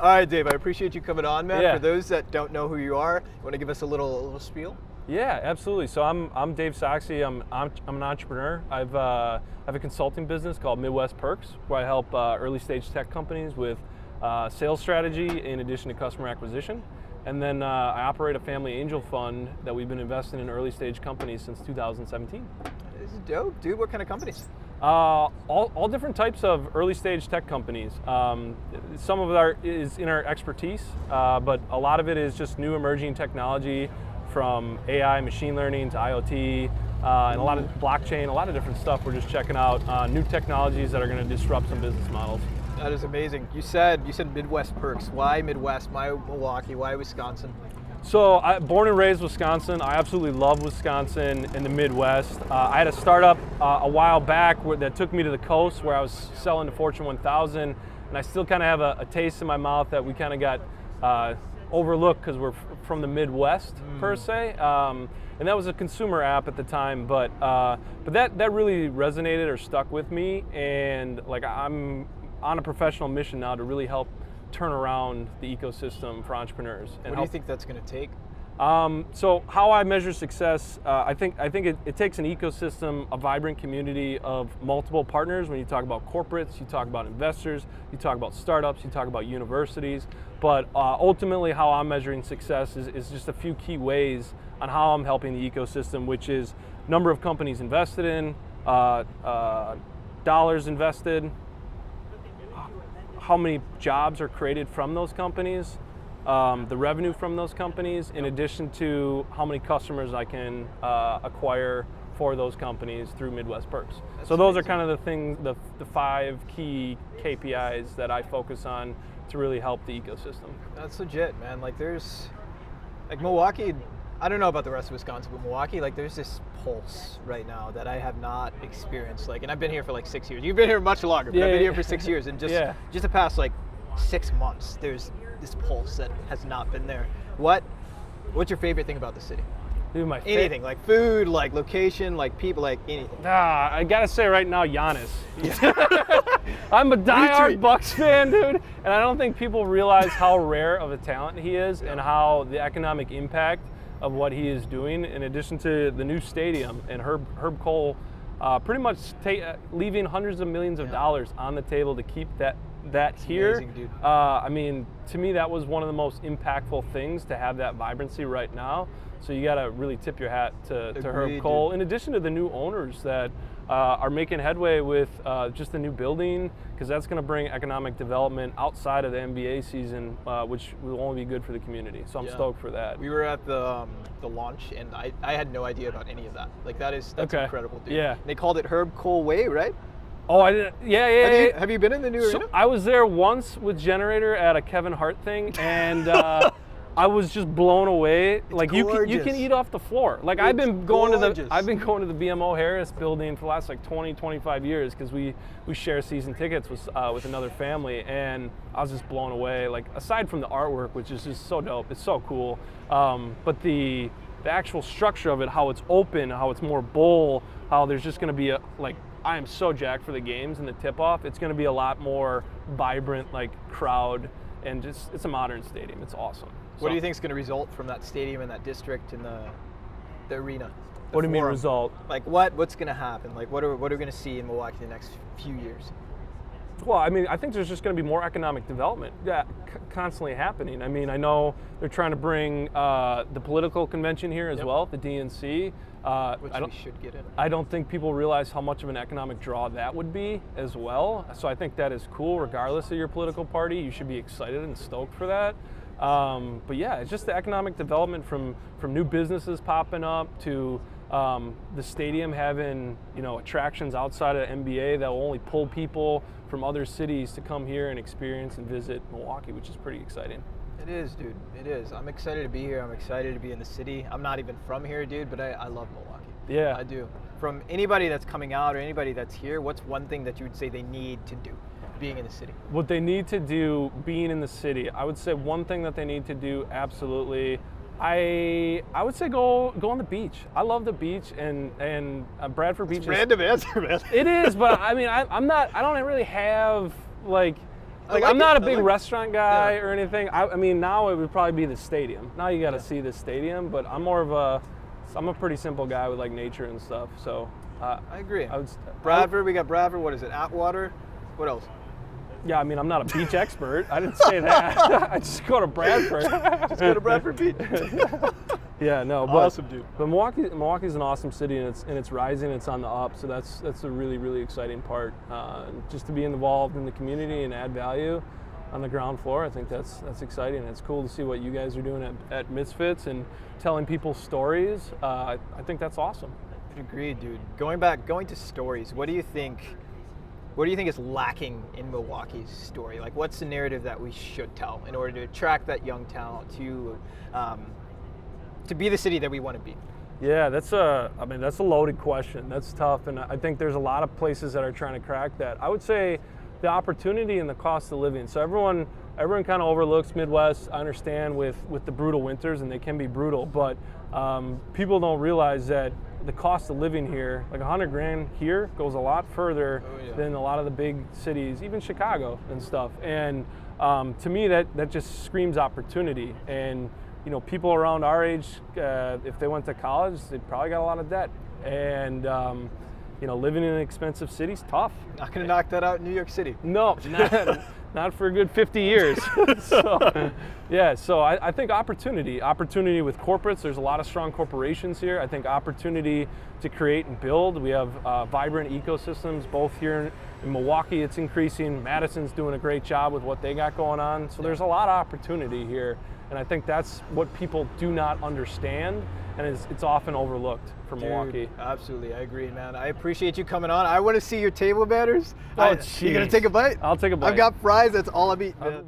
All right, Dave, I appreciate you coming on, man. Yeah. For those that don't know who you are, you want to give us a little spiel? Yeah, absolutely. So I'm Dave Soxie. I'm an entrepreneur. I have a consulting business called Midwest Perks, where I help early stage tech companies with sales strategy in addition to customer acquisition. And then I operate a family angel fund that we've been investing in early stage companies since 2017. This is dope, dude. What kind of companies? All different types of early stage tech companies. Some of it is in our expertise, but a lot of it is just new emerging technology, from AI, machine learning to IoT, and a lot of blockchain, a lot of different stuff. We're just checking out new technologies that are going to disrupt some business models. That is amazing. You said Midwest Perks. Why Midwest? Why Milwaukee? Why Wisconsin? So, born and raised Wisconsin. I absolutely love Wisconsin and the Midwest. I had a startup a while back that took me to the coast, where I was selling to Fortune 1000, and I still kind of have a taste in my mouth that we kind of got overlooked because we're from the Midwest per se. And that was a consumer app at the time, but that really resonated or stuck with me, and like I'm on a professional mission now to really help turn around the ecosystem for entrepreneurs. What do you think that's going to take? So how I measure success, I think it takes an ecosystem, a vibrant community of multiple partners. When you talk about corporates, you talk about investors, you talk about startups, you talk about universities. But ultimately, how I'm measuring success is just a few key ways on how I'm helping the ecosystem, which is number of companies invested in, dollars invested, how many jobs are created from those companies, the revenue from those companies, in addition to how many customers I can acquire for those companies through Midwest Perks. So those are kind of the things, the 5 key KPIs that I focus on to really help the ecosystem. That's legit, man. Like Milwaukee, I don't know about the rest of Wisconsin, but Milwaukee, there's this pulse right now that I have not experienced. And I've been here for 6 years. You've been here much longer, but I've been here for 6 years, and just the past 6 months, there's this pulse that has not been there. What's your favorite thing about the city? Dude, anything, food, location, people, anything. I gotta say right now, Giannis. I'm a diehard Bucks fan, dude, and I don't think people realize how rare of a talent he is and how the economic impact of what he is doing, in addition to the new stadium and Herb Cole pretty much leaving hundreds of millions of dollars on the table to keep that here. Amazing, dude. I mean, to me, that was one of the most impactful things, to have that vibrancy right now. So you got to really tip your hat to Herb Cole, in addition to the new owners that are making headway with just the new building, because that's going to bring economic development outside of the NBA season, which will only be good for the community. So I'm stoked for that. We were at the launch, and I had no idea about any of that. That's incredible, dude. Yeah. They called it Herb Cole Way, right? Oh, I didn't. Yeah. Have you been in the new arena? I was there once with Generator at a Kevin Hart thing, and I was just blown away. You can eat off the floor. I've been going to the BMO Harris building for the last 20, 25 years, because we share season tickets with another family, and I was just blown away. Aside from the artwork, which is just so dope, it's so cool. But the actual structure of it, how it's open, how it's more bowl, how there's just going to be I am so jacked for the games and the tip-off. It's going to be a lot more vibrant, crowd, and it's a modern stadium. It's awesome. What do you think is going to result from that stadium and that district and the arena? What do you mean result? What's going to happen? What are we going to see in Milwaukee in the next few years? Well, I mean, I think there's just going to be more economic development constantly happening. I mean, I know they're trying to bring the political convention here as well, the DNC. Which we should get in. I don't think people realize how much of an economic draw that would be as well. So I think that is cool, regardless of your political party. You should be excited and stoked for that. But yeah, it's just the economic development from new businesses popping up to the stadium having attractions outside of NBA that will only pull people from other cities to come here and experience and visit Milwaukee, which is pretty exciting. It is, dude. It is. I'm excited to be here. I'm excited to be in the city. I'm not even from here, dude, but I love Milwaukee. Yeah. I do. From anybody that's coming out or anybody that's here, what's one thing that you would say they need to do being in the city? What they need to do being in the city, I would say one thing that they need to do, absolutely, I would say go on the beach. I love the beach, and Bradford Beach. Random answer, man. It is, but I mean, I don't really have Like I'm not a big restaurant guy or anything. I mean, now it would probably be the stadium. Now you got to see the stadium, but I'm a pretty simple guy with like nature and stuff. So I agree. Bradford, we got Bradford. What is it? Atwater. What else? Yeah, I mean, I'm not a beach expert. I didn't say that. I just go to Bradford. Just go to Bradford Beach. Yeah, no, but awesome, dude. But Milwaukee's an awesome city, and it's rising. It's on the up, so that's a really, really exciting part. Just to be involved in the community and add value on the ground floor, I think that's exciting. It's cool to see what you guys are doing at Misfits and telling people stories. I think that's awesome. Agreed, dude. Going to stories. What do you think is lacking in Milwaukee's story? Like, what's the narrative that we should tell in order to attract that young talent to be the city that we want to be? Yeah, that's a loaded question. That's tough, and I think there's a lot of places that are trying to crack that. I would say the opportunity and the cost of living. So everyone kind of overlooks Midwest. I understand with the brutal winters, and they can be brutal, but people don't realize that the cost of living here, like $100,000 here, goes a lot further than a lot of the big cities, even Chicago and stuff. And to me, that just screams opportunity. And you know, people around our age, if they went to college, they probably got a lot of debt. And you know, living in an expensive city is tough. Not going to knock that out in New York City. No, not for a good 50 years. So I think opportunity with corporates. There's a lot of strong corporations here. I think opportunity to create and build. We have vibrant ecosystems, both here in Milwaukee. It's increasing. Madison's doing a great job with what they got going on. So there's a lot of opportunity here. And I think that's what people do not understand, and it's often overlooked for Milwaukee. Absolutely, I agree, man. I appreciate you coming on. I want to see your table manners. Oh, you gonna take a bite? I'll take a bite. I've got fries. That's all I'm eating, man.